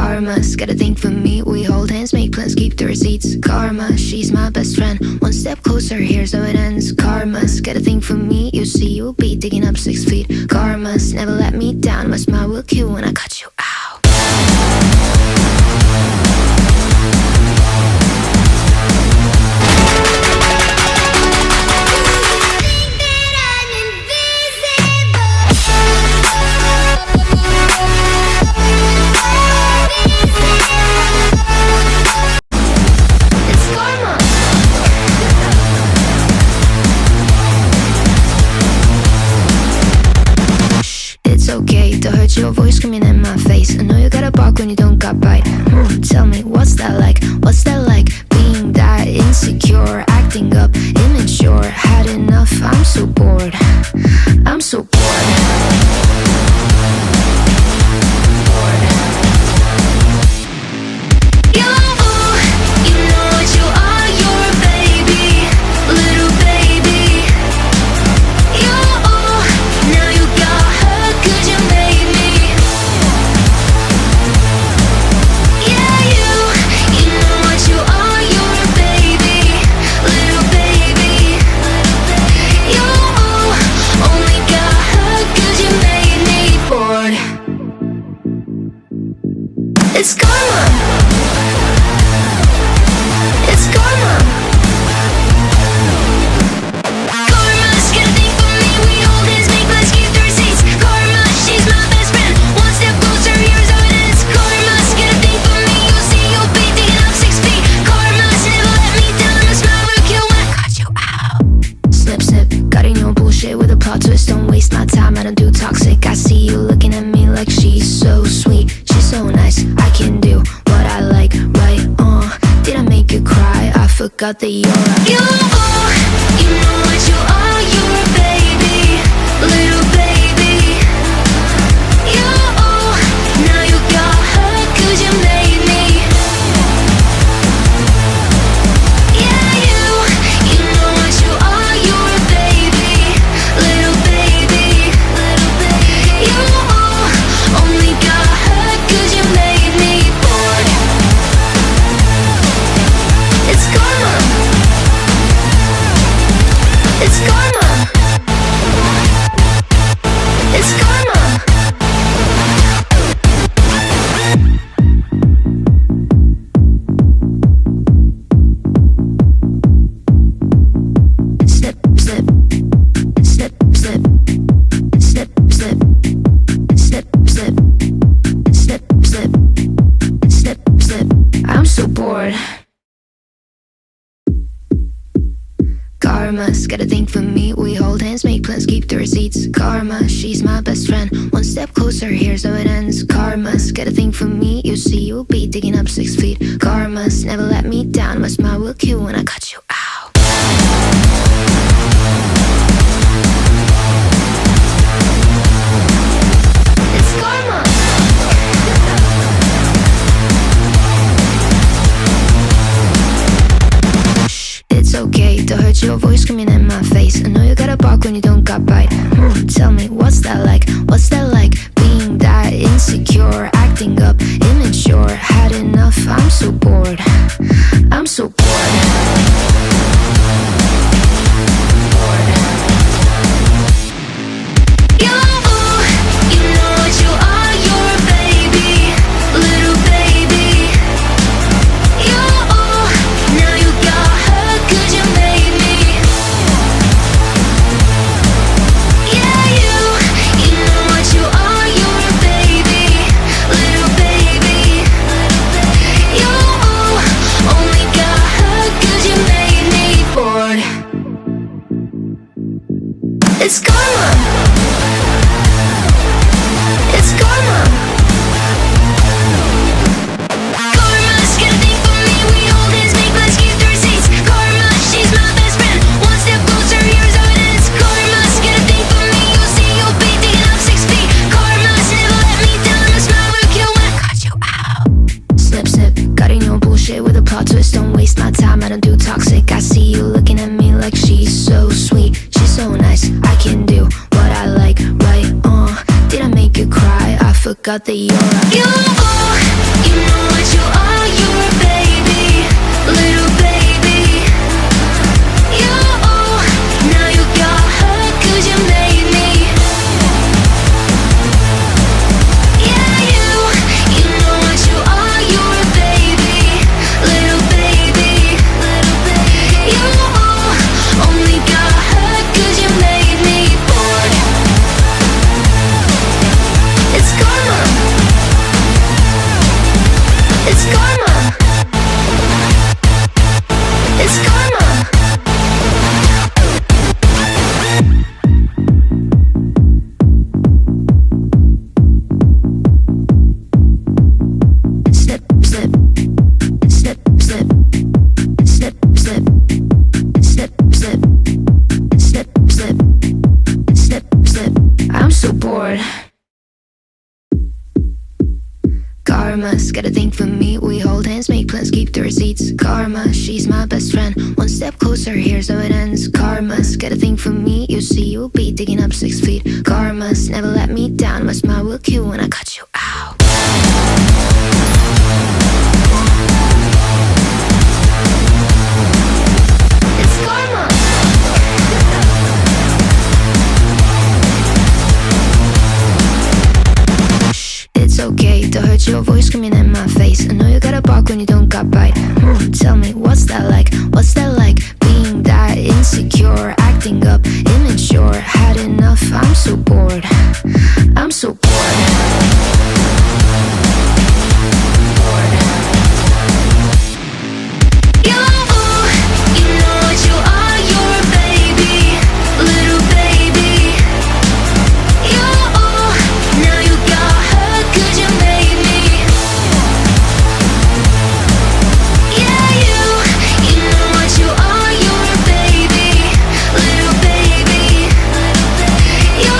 Karma's got a thing for me. We hold hands, make plans, keep the receipts. Karma, she's my best friend. One step closer, here's how it ends. Karma's got a thing for me. You see, you'll be digging up 6 feet. Karma's never let me down. My smile will kill when I cut you out. Okay to hurt your voice screaming in my face. I know you gotta bark when you don't got bite. Tell me, what's that like? What's that like? Being that insecure, acting up, immature. Had enough, I'm so bored. I'm so bored. You know what you are, you're a baby, little baby. Now you got hurt 'cause you made me. Yeah, you know what you are, you're a baby, little baby. You only got hurt 'cause you made me bored. It's karma. It's karma. Karma's got a thing for me. We hold hands, make plans, keep the receipts. Karma, she's my best friend. One step closer, here's how it ends. Karma's got a thing for me. You'll see, you'll be digging up 6 feet. Karma's never let me down. My smile will kill when I cut you out. Snip, snip, got in your bullshit with a plot twist. Don't waste my time, I don't do toxic. I see you looking at me like she's so sweet. She's so nice, I can do what I like, right? Did I make you cry? I forgot that you're a you know what you are, you're a baby, little baby. You now you got hurt 'cause you made me. Yeah, you know what you are, you're a baby, little baby. You only got hurt 'cause you made me bored. It's karma. It's karma. It's karma. Snip, snip, snip, snip, snip, snip, snip, snip, snip, snip, snip, snip. I'm so bored. Karma's got a thing for me. We hold hands, make plans, keep the receipts. Karma, she's my best friend. One step closer, here's how it ends. Karma's got a thing for me. You see, you'll be digging up 6 feet. Karma's never let me down. My smile will kill when I cut you out. It's karma. It's okay to hurt your voice screaming in my face. I know you gotta bark when you don't got bite. Tell me, what's that like? What's that like? Being that insecure, acting up, immature. Had enough, I'm so bored. I'm so bored. You know what you are, you're a baby, little baby. You now you got hurt 'cause you made me. Yeah, you know what you are, you're a baby, little baby. You forgot that you're a you know what you are, you're a baby, little baby. You, now you got hurt 'cause you made me. Yeah, you know what you are, you're a baby, little baby, little baby. You only got hurt 'cause you made me bored. It's karma. It's karma. It's karma. Slip, slip, slip, slip, slip, slip, slip, slip, slip, slip, slip, slip. I'm so bored. Karma's got a thing for me. We hold hands, make plans, keep the receipts. Karma, she's my best friend. One step closer, here's how it ends. Karma's got a thing for me. You see, you'll be digging up 6 feet. Karma's never let me down. My smile will kill when I cut you out. It's karma. It's okay to hurt your voice screaming in my face. I know you gotta bark when you don't got bite. Tell me, what's that like? What's that like? Being that insecure, acting up, immature. Had enough, I'm so bored. I'm so bored. You know what you are, you're a baby, little baby. You, now you got hurt 'cause you made me. Yeah, you know what you are, you're a baby, little baby. You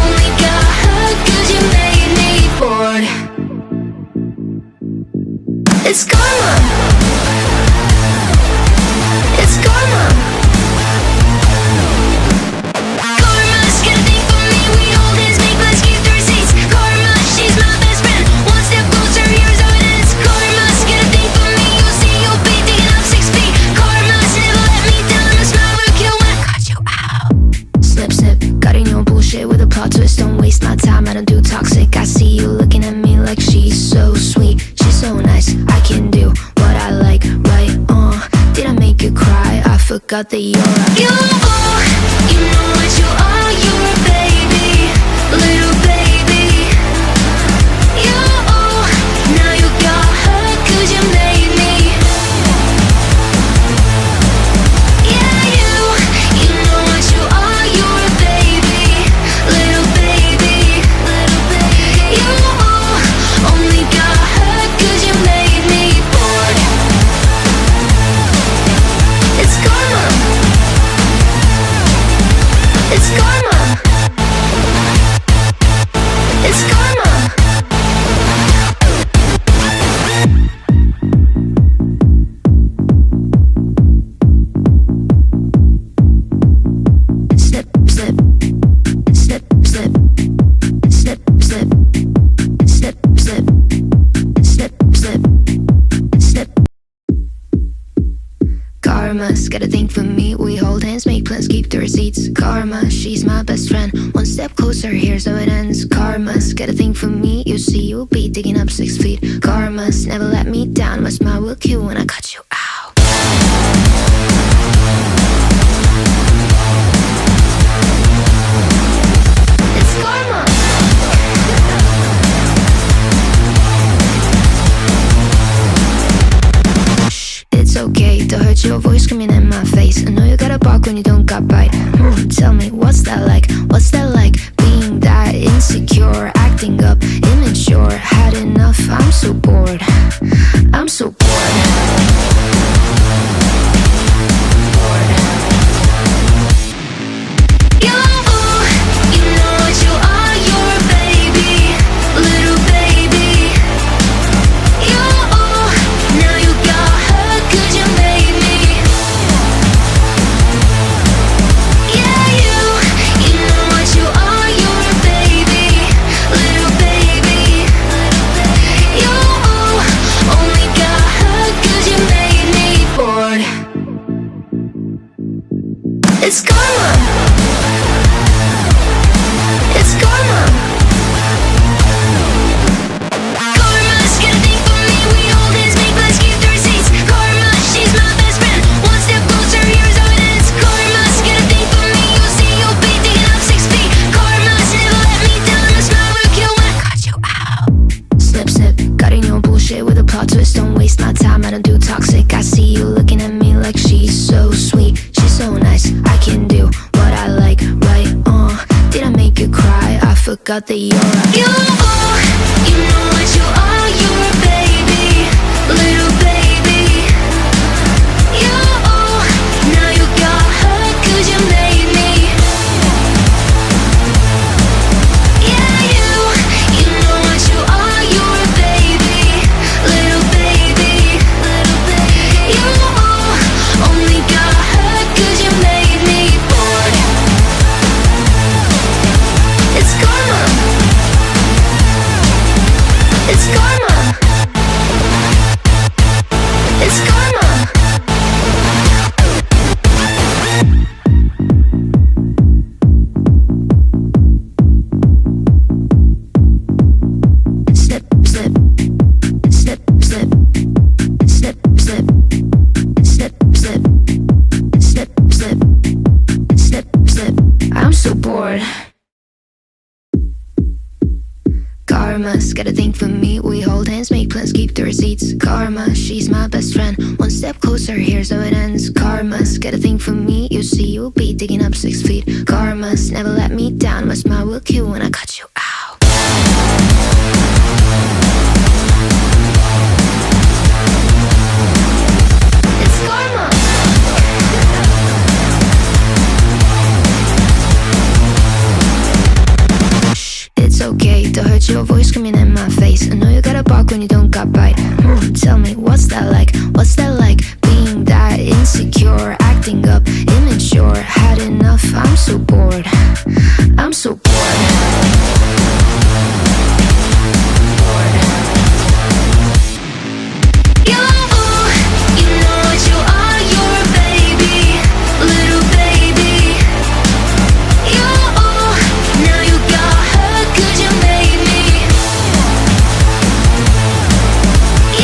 only got hurt 'cause you made me bored. It's karma. It's karma. Karma's got a thing for me. We hold hands, make plans, keep the receipts. Karma, she's my best friend. One step closer, here's how it ends. Karma's got a thing for me. You'll see, you'll be digging up 6 feet. Karma's never let me down. My smile will kill when I cut you out. Snip, snip, got in your bullshit with a plot twist. Don't waste my time, I don't do toxic. I see you looking at me like she's so sweet. She's so nice, I can do what I like, right? Did I make you cry? I forgot that you're a you know what you are, you're a baby, little baby. You, now you got hurt 'cause you made me. Yeah, you know what you are, you're a baby, little baby, little baby. You only got hurt 'cause you made me bored. It's karma. It's karma. It's karma. Slip, slip, slip, slip, slip, slip, slip, slip, slip, slip, slip. Karma's got a thing for me. We hold hands, make plans, keep the receipts. Karma, she's my best friend. One step closer, here's how it ends. Karma's got a thing for me. You see, you'll be digging up 6 feet. Karma's never let me down. My smile will kill when I cut you out. It's karma. It's okay to hurt your voice screaming in my face. I know you gotta bark when you don't got bite. Tell me, what's that like? What's that like? Being that insecure, acting up, immature. Had enough, I'm so bored. I'm so bored. You know what you are, you're a baby, little baby. You, now you got hurt 'cause you made me. Yeah, you know what you are, got the aura. You know what you are, you're a baby, little baby. You, now you got hurt 'cause you made me. Yeah, you know what you are, you're a baby, little baby, little baby. You only got hurt 'cause you made me bored. It's karma. It's karma. It's karma. Snip, snip, snip, snip, snip, snip, snip, snip, snip, snip, snip, snip. I'm so bored. Karma's got a thing for me. We hold hands, make plans, keep the receipts. Karma, she's my best friend. One step closer, here's how it ends. Karma's got a thing for me. You see, you'll be digging up 6 feet. Karma's never let me down. My smile will kill when I cut you out. It's karma. It's okay to hurt your voice screaming in my face. I know you gotta bark when you don't got bite. Tell me, what's that like? What's that like? Being that insecure, acting up, immature. Had enough, I'm so bored. I'm so bored.